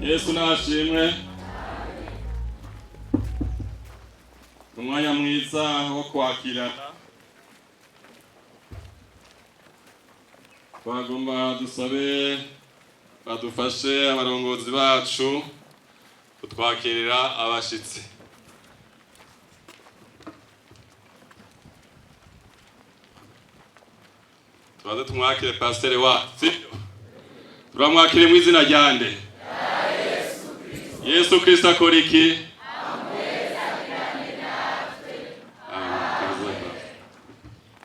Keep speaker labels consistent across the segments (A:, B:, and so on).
A: Yesu nashimwe. Umwanya mwiza wo kwakirana. Twagomba dusabe badufashe abarongozi bacu kutwakirira abashitsi. Tubaze tumwakire pasteur wacu. Turamwakire mu izina ryande. Yesu Kristo akora iki?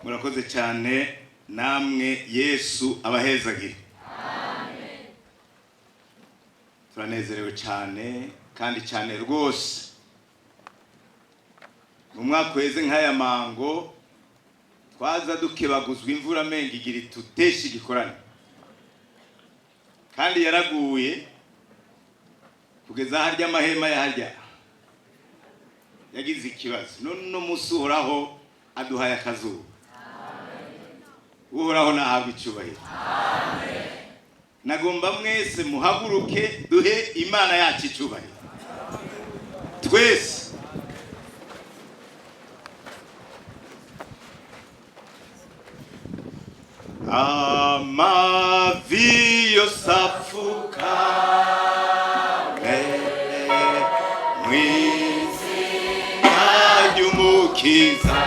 B: Murakoze cyane namwe Yesu abahezagire. Amen. Turanezerewe cyane kandi cyane rwose. Mu mwaka weze nk'aya mango twaza dukebaguzwa imvura menga igira tuteshe Gikorane. Kandi yaraguye kugeza harya amahema yaharya. Yagize ikibazo. None umunsi uhoraho aduhaye akazuba. Uhoraho nahabwa icyubahiro. Amen. Nagomba mwese muhaguruke duhe Imana yacu icyubahiro. Twese. Amavi yosafuka mwizina ry'umukiza.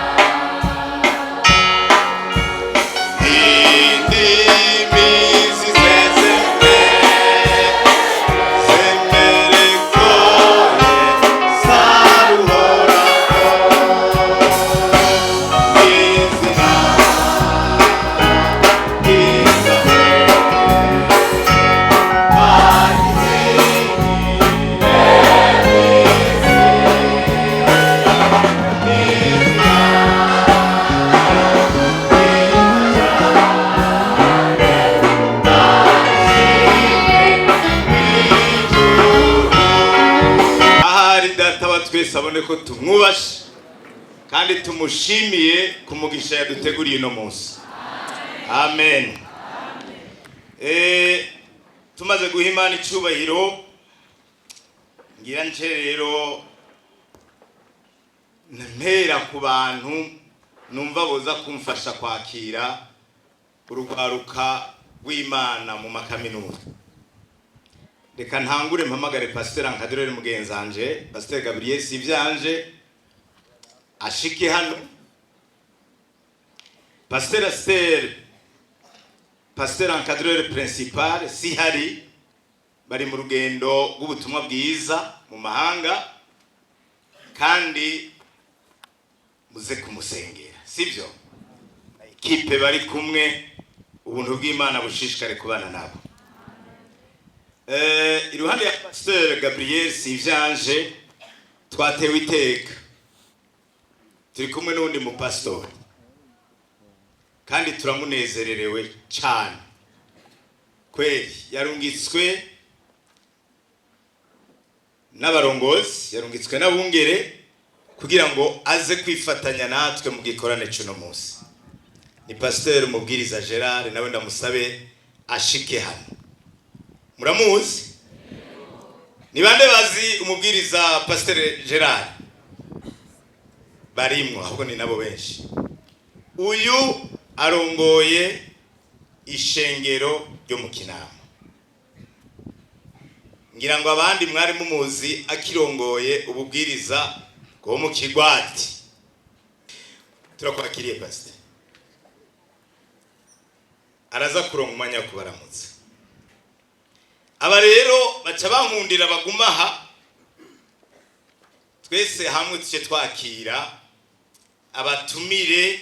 B: Sabone ko tumwubashe kandi tumushimiye kumugisha yaduteguriye no munsi. Amen. Tumaze guhimana icubahiro ngira nce rero mpera ku bantu numva boza kumfasha kwakira urugwaruka rw'Imana mu makaminuza. Reka ntangure mpamagare pasteur Ankadrere mugenzanje, pasteur Gabriel Sivyanje ashike hano. Pasteur Ankadrere principal si hari bari mu rugendo rw'ubutumwa bwiza mu mahanga kandi muze kumusengera, sivyo? Equipe bari kumwe ubuntu bw'Imana bushishikare kubana nabo. Iruhande ya pasteur Gabriel Sivyanje twatewe iteka. Turi kumwe n'undi mu pastor. Kandi turamunezererewe cyane. Kweli yarungitswe n'abarongozi, yarungitswe n'abungere kugira ngo aze kwifatanya natwe mu gikorane cy'uno munsi. Ni pasteur Mubwiriza Gerard nawe ndamusabe ashike hano. Muramuzi? Ni bande bazi umubwiriza Pasteur Gerard? Barimwo ahubwo ni nabo benshi. Uyu arongoye ishengero ryo mu Kinama. Ngira ngo abandi mwari mumuzi akirongoye ububwiriza bwo mu Kigwati. Turakwakiriye pastor. Araza kuronka umwanya kubaramutsa. Aba rero baca bankundira bagumaha twese hamwe tuce twakira abatumire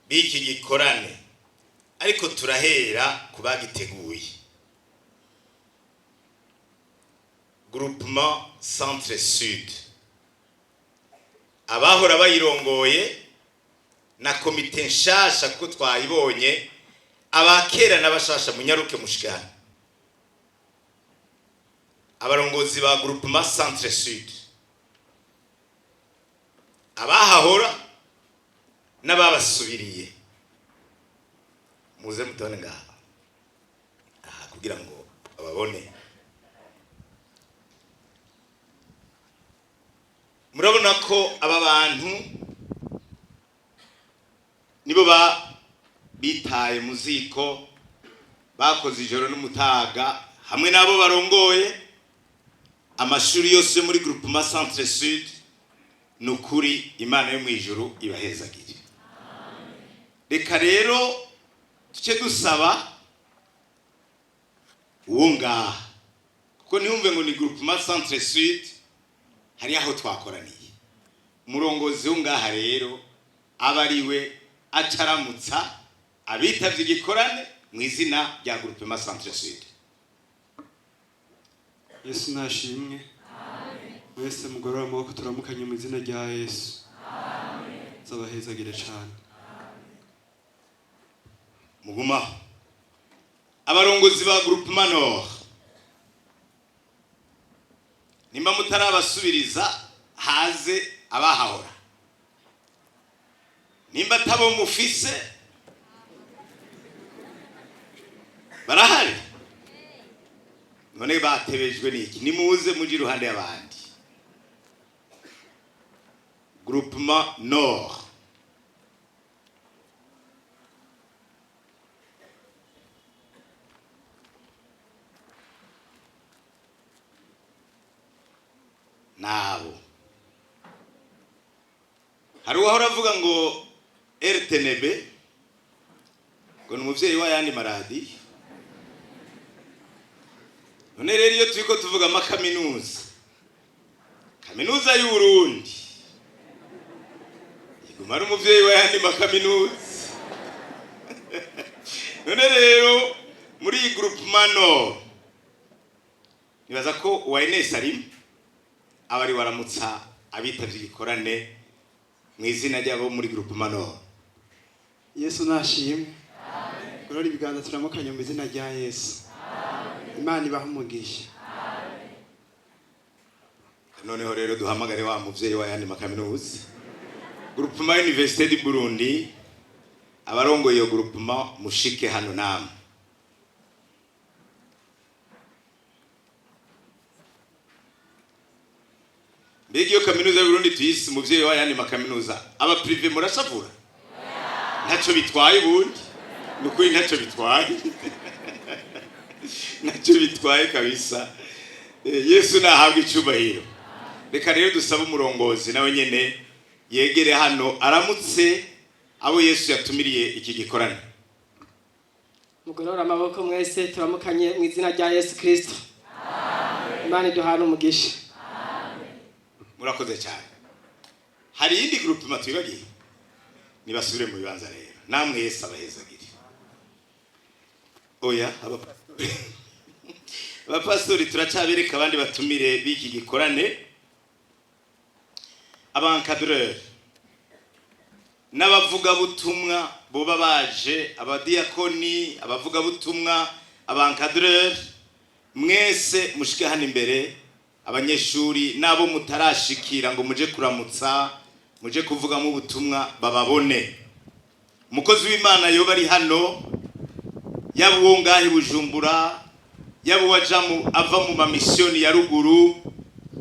B: b'iki gikorane, ariko turahera kubagiteguye. Groupement Centre Sud abahora bayirongoye na komite nshasha ko twayibonye abakera n'abashasha munyaruke mushikana. Abarongozi ba Groupement Centre Sud abahahora n'ababasubiriye muze mutone ngaha kugira ngo ababone. murabona ko aba bantu nibo bitaye mu ziko bakoze ijoro n'umutaga hamwe nabo barongoye amashuri yose muri Groupement Centre Sud. Nukuri Imana yo mu ijuru ibahezagire. Reka rero tuce dusaba uwo ngaha kuko ntiyumve ngo ni Groupement Centre Sud hari aho twakoraniye. Umurongozi wo ngaha rero abariwe acaramutsa abitavye igikorane mu izina rya Groupement Centre Sud.
C: Yesu nashimwe. Mwese mugorora amaboko turamukanye mu izina rya Yesu. Zabahezagire cyane.
B: Muguma abarongozi ba Groupement Nord nimba mutarabasubiriza haze abahahora. Nimba tabo mufise barahari. None batebejwe niki? Nimuze muji ruhande y'abandi. Groupement Nord. Nabo. Hari uwahora avuga ngo RTNB ngo ni umuvyeyi wa yandi maradi. None rero iyo turiko tuvuga amakaminuza, kaminuza y'u Burundi iguma ari umuvyeyi wa yandi makaminuza. None rero muri Groupement Nord nibaza ko UNS ari abari waramutsa abitavye igikorane mu izina ryabo muri Groupement Nord.
C: Yesu nashimwe. Gorora ibiganza turamukanye mu izina rya Yesu. Imana ibaha umugisha.
B: Noneho rero duhamagare wa muvyeyi wa yandi makaminuza. Groupement Universitaire du Burundi abarongoye iyo groupement mushike hano namwe. Mbega iyo kaminuza y'u Burundi tuyise muvyeyi wa yandi makaminuza aba privé murashavura? Ntaco bitwaye ubundi. Nukuri ntaco bitwaye. Ntaco bitwaye kabisa. Yesu nahabwa icubahiro. Reka rero dusaba umurongozi nawe nyene yegere hano aramutse abo Yesu yatumiriye iki gikorane.
D: Mugorora amaboko mwese turamukanye mu izina rya Yesu Kristo. Imana iduhana umugisha.
B: Murakoze cyane. Hari indi groupement twibagiye nibasubire mu bibanza rero. Namwe Yesu abahezagire. Oya abapastori turacabereka abandi batumire biki gikorane. Abankadreur n'abavuga butumwa boba baje, abadiakoni, abavuga butumwa, abankadreur mwese mushike hano imbere. Abanyeshuri nabo mutarashikira ngo muje kuramutsa, muje kuvuga mu butumwa bababone. Umukozi w'Imana yoba ari hano, yaba uwo ngahe Bujumbura, yaba wajamu ava mu mamisiyoni ya ruguru,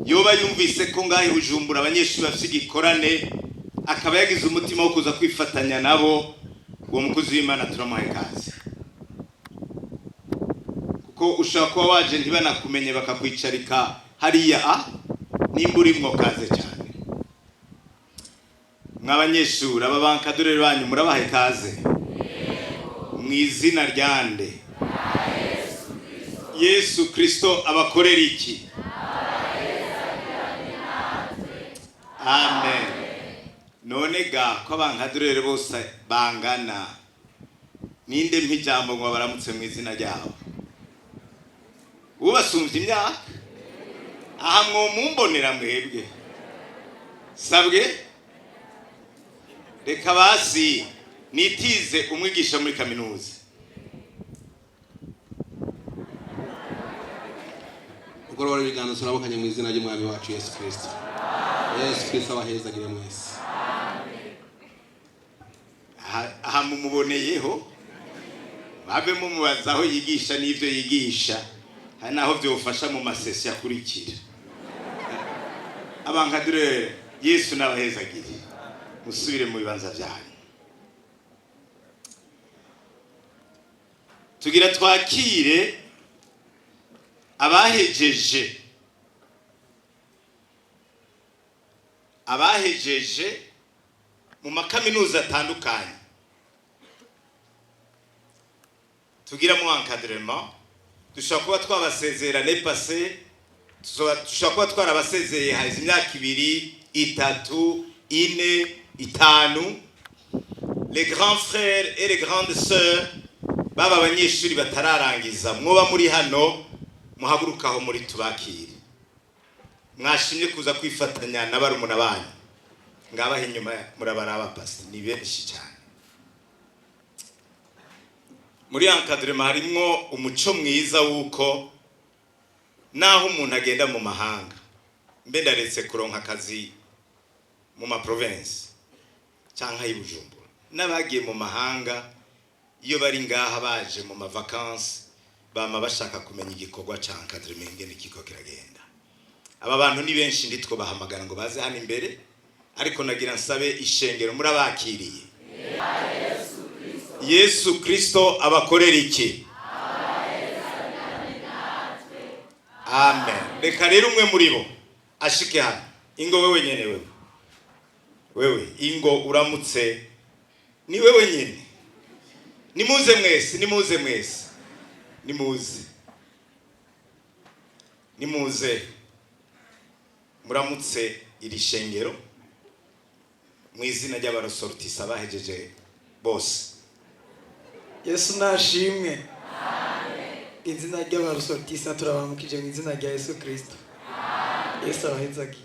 B: yoba yumvise ko ngahe Bujumbura abanyeshuri bafite igikorane akaba yagize umutima wo kuza kwifatanya nabo, uwo mukozi w'Imana turamuhaye kaze. Kuko ushaka kuba waje ntibanakumenye bakakwicarika hariya nimba urimwo kaze cyane. Mw'abanyeshuri aba bankadorero banyu murabahaye kaze mu izina ryande Yesu Kristo abakorera iki? Amen. None ga ko abankadorero bose bangana, ninde mpijambo ngo baramutse mu izina ryabo? Ubasumvye imyaka aha mwomumbonera mwebwe sabwe. Reka basi nitize umwigisha muri kaminuza.
E: Mugorora ibiganza turabukanye mu izina ry'umwami wacu Yesu Kristo. Yesu Kristo abahezagire mwese.
B: Aha mumuboneyeho babe mumubazaho yigisha n'ivyo yigisha, hari naho vyofasha mu masesi akurikira. Abankadreur Yesu n'abahezagire musubire mu bibanza byanyu. Tugira twakire abahejeje mu makaminuza atandukanye. Tugira mu encadrement, dushobora kuba twabasezera passé, dushobora kuba twarabasezeye hazi imyaka 2, 3, 4, 5. Les grands frères et les grandes sœurs baba abanyeshuri batararangiza mwoba muri hano muhagurukaho muri tubakire. Mwashimye kuza kwifatanya n'abarumuna banyu ngabahe inyuma murabaraba pastor ni benshi cyane. Muri encadrement harimo umuco mwiza wuko naho umuntu agenda mu mahanga mbe ndaretse kuronka akazi mu ma province cyangwa y'Ubujumbura n'abagiye mu mahanga iyo bari ngaha baje mu ma vacances bama bashaka kumenya igikorwa ca encadrement ngene kiko kiragenda. Aba bantu ni benshi nditwo bahamagara ngo baze hano imbere ariko nagira nsabe ishengero muri abakiriye. Yesu Kristo abakorera iki? Amen. Reka rero umwe muri bo ashike hano. Ingo wewe nyene wewe ingo uramutse ni wewe nyene. Nimuze mwese. Nimuze muramutse iri shengero mu izina ry'abarosortisa bahejeje bose.
F: Yesu nashimwe. Amen. Izina ry'abarosortisa turabamukije mu izina rya Yesu Kristo. Amen. Yesu abahezagi.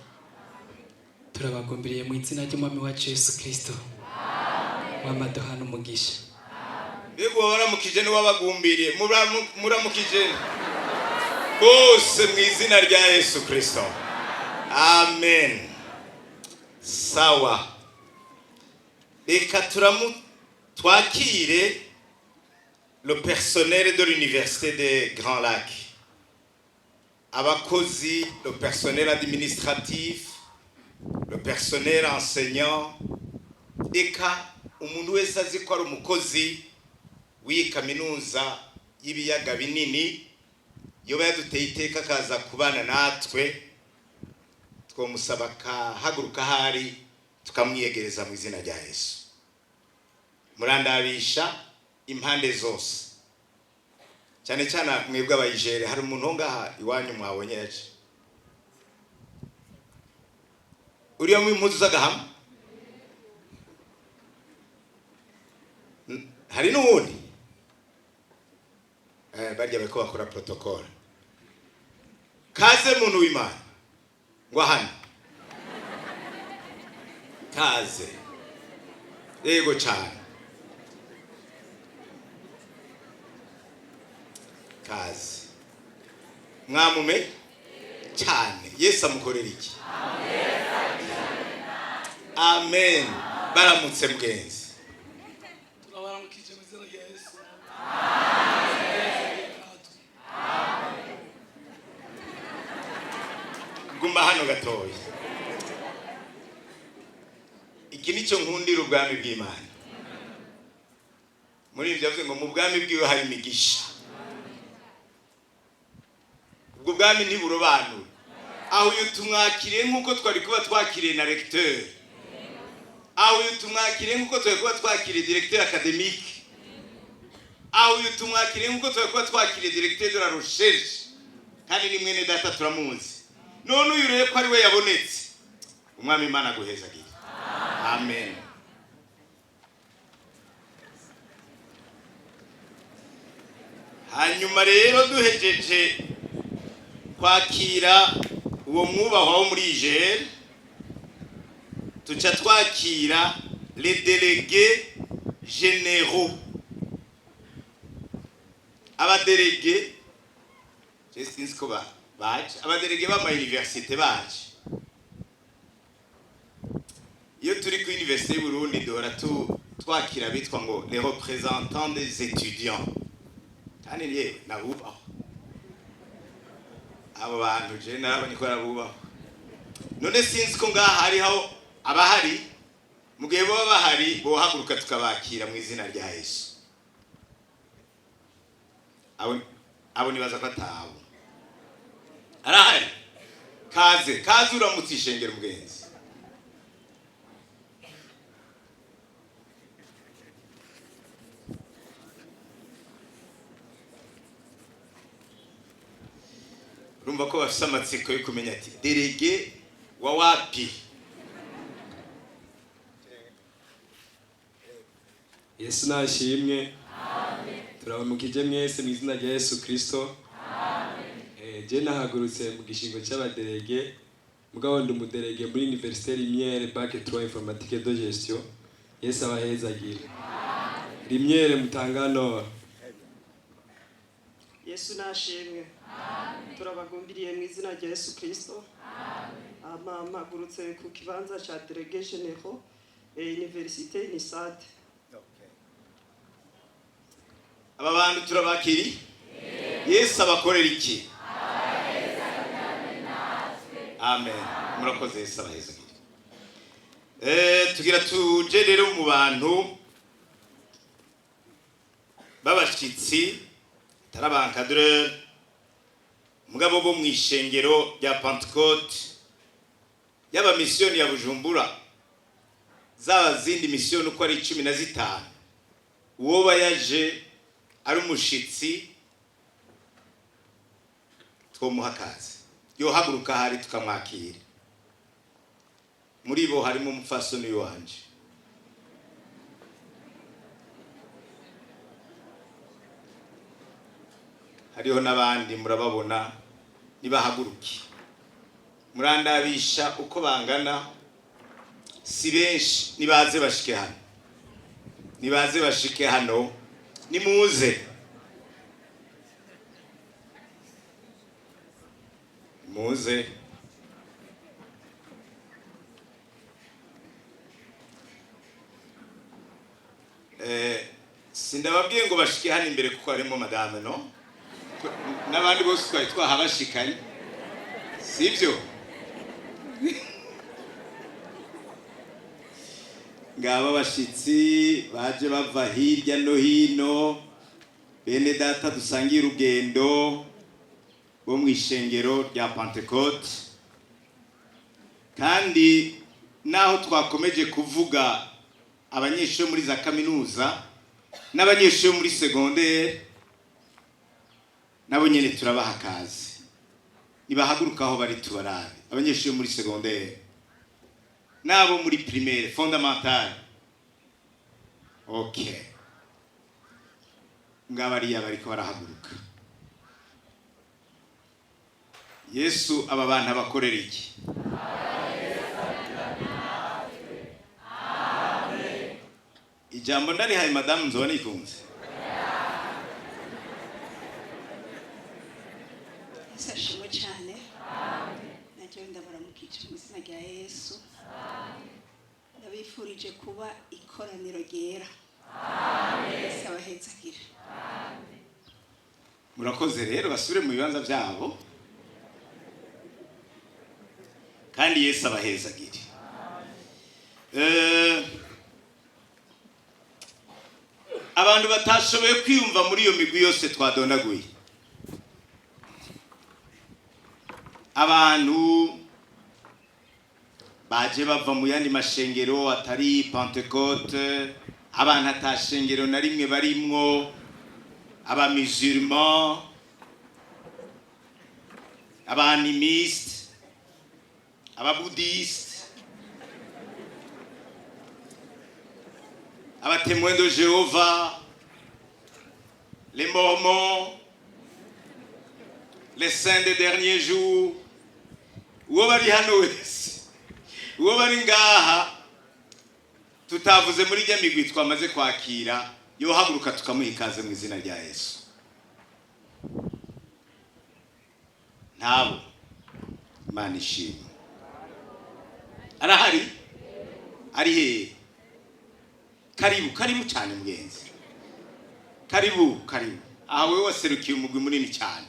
G: Turabagombiriye mu izina ry'umwami wacu Yesu Kristo. Amen. Wamaduhana umugisha.
B: Bego baramukije ni wabagumbiriye muramukije bose mu izina rya Yesu Kristo. Amen. Sawa. Reka twakire le personnel de l'Université de Grand Lac. Abakozi, le personnel administratif, le personnel enseignant. Eka umuntu wese azi ko ari umukozi w'iyi kaminuza y'ibiyaga binini yoba yaduteye iteka kaza kubana natwe twomusaba kahaguruka hari tukamwiyegereza mu izina rya Yesu. Murandabisha impande zose cyane cyane mwebwe abayijere. Hari umuntu ngaha iwanyu mwabonye yaje uriya mu impuzu z'agahama? Hari n'uwundi barya bako bakora protocol. Kaze muntu w'Imana ngo hano Kaze yego cyane. Kaze mwamume cyane. Yesu amukorera iki? Amen. Baramutse mgenzi.
F: Turabaramukije mu izina rya Yesu.
B: Guma hano gatoya. Iki nicyo nkundira ubwami bw'Imana. Muri ibyo yavuze ngo mu bwami bw'iwe hari imigisha. Ubwo bwami ntiburobanura. Aho uyu tumwakiriye nk'uko twari kuba twakiriye na recteur. Aho uyu tumwakiriye nk'uko twari kuba twakiriye directeur académique. Aho uyu tumwakiriye nk'uko twari kuba twakiriye directeur de la recherche. Kandi ni mwene data turamuzi. None uyu rero ko ari we yabonetse. Umwami Imana guhezagire. Amen. Hanyuma rero duhejeje kwakira uwo mwubahwa wo muri Ijere, tuca twakira les délégués généraux. Abadelege sinzi ko baje, abadelege b'ama université baje. Iyo turi ku Université y'u Burundi duhora twakira bitwa ngo les représentants des étudiants. Kandi yewe nabubaho abo bantu je narabonye ko arabubaho. none sinzi ko ngaha hariho abahari mugihe baba bahari bohaguruka tukabakira mu izina rya Yesu. Abo nibaza ko ataho arahari. Kaze uramutse ishengero mugenzi. Rumva ko bafise amatsiko yo kumenya ati derege wa wapi.
C: Yesu nashimwe. Amen. Turabamukije mwese mu izina rya Yesu Kristo. Amen. Je nahagurutse mu gishingo cy'abaderege mugabo ndi umuderege muri Universitaire bac 3 informatique de gestion. Yesu abahezagire. Amen. Rimyere mutangano.
H: Yesu nashimwe. Amen. Turabagumbiriye mu izina rya Yesu Kristo. Amen. Amagurutse ku kibanza cha délégué généraux Universitaire Nisade.
B: Aba bantu turabakiri. Yesu abakorera iki? Amen. Murakoze Yesu abahezagire. Tugira tuje rero mu bantu b'abashitsi tarabankadre mugabo bo mwishengero rya Pentecote yaba misiyoni ya Bujumbura zaba zindi misiyoni uko ari 15 uwo bayaje ari umushitsi twomuha Kaze yo haguruka hari tukamwakira. Muri bo harimo umufasoni wanje hariho nabandi murababona nibahaguruki murandabisha uko bangana si benshi nibaze bashike hano nimuze sindababwiye ngo bashike hano imbere kuko harimo madame no n'abandi bose twari twahabashikanye sibyo ngaba bashitsi baje bava hirya no hino bene data dusangiye urugendo bo mwishengero rya Pentecote kandi naho twakomeje kuvuga abanyeshuri muri za kaminuza n'abanyeshuri muri secondaire nabo nyene turabaha Kaze nibahaguruka aho bari tubarabe abanyeshuri muri secondaire nabo muri primaire fondamentale. Okay, ngabariya bariko barahaguruka. Yesu aba bantu abakorera iki? Amen. Ijambo ndari hayi madame nzoba nikunze.
I: Sashimwe cyane. Najye ndabaramukije mu izina rya Yesu. Ndabifurije kuba ikoraniro ryera. Yesu abahezagire.
B: Murakoze rero basubire mu bibanza byabo kandi Yesu abahezagire. Abantu batashoboye kwiyumva muri iyo migwi yose twadondaguye, abantu baje bava mu yandi mashengero atari Pentecote, abantu atashengero na rimwe barimwo, aba musulman, aba animiste, aba bouddhiste, aba témoins de Jéhovah, les mormons, les saints des derniers jours, uwo bari hano wese, uwo bari ngaha tutavuze muri rya migwi twamaze kwakira, yo haguruka tukamuha ikaze mu izina rya Yesu. Ntabo Imana ishimwe. Arahari? Ari he? Karibu cyane mugenzi. Karibu. Aha wewe waserukiye umugwi munini cyane.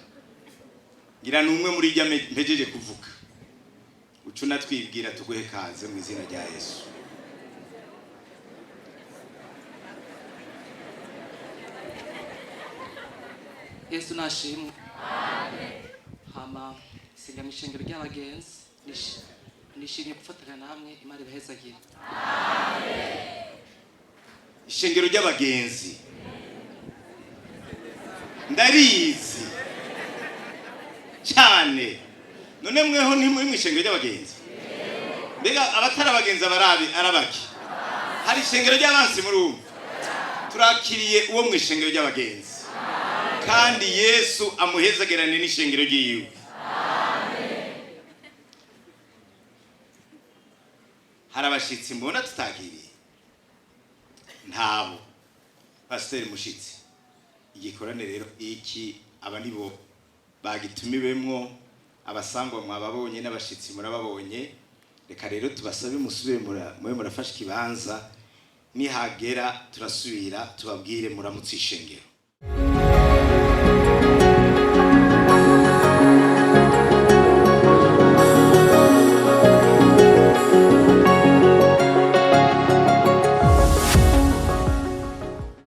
B: Ngira numwe muri rya mpejeje kuvuga. ucuna twibwira tuguhe kaze mu izina rya Yesu.
G: Yesu nashimwe. Amen. Hama singa mishengero ry'abagenzi nishimye gufatanya namwe Imana ibahezagire. Amen.
B: Ishengero ry'abagenzi ndarizi cyane, none mweho ntimuri mu ishengero ry'abagenzi? Mbega abatari abagenzi arabaki? Hari ishengero ry'abansi muri ubu turakiriye uwo mu ishengero ry'abagenzi, kandi Yesu amuhezagerane n'ishengero ry'iwe. Hari abashitsi mbona tutagiriye ntabo. Pasiteri Mushitsi, igikorane rero iki aba nibo bagitumiwemwo, abasangwa mwababonye n'abashitsi murababonye. Reka rero tubasabe musubire murafasha ikibanza, nihagera turasubira tubabwire muramutse ishengero.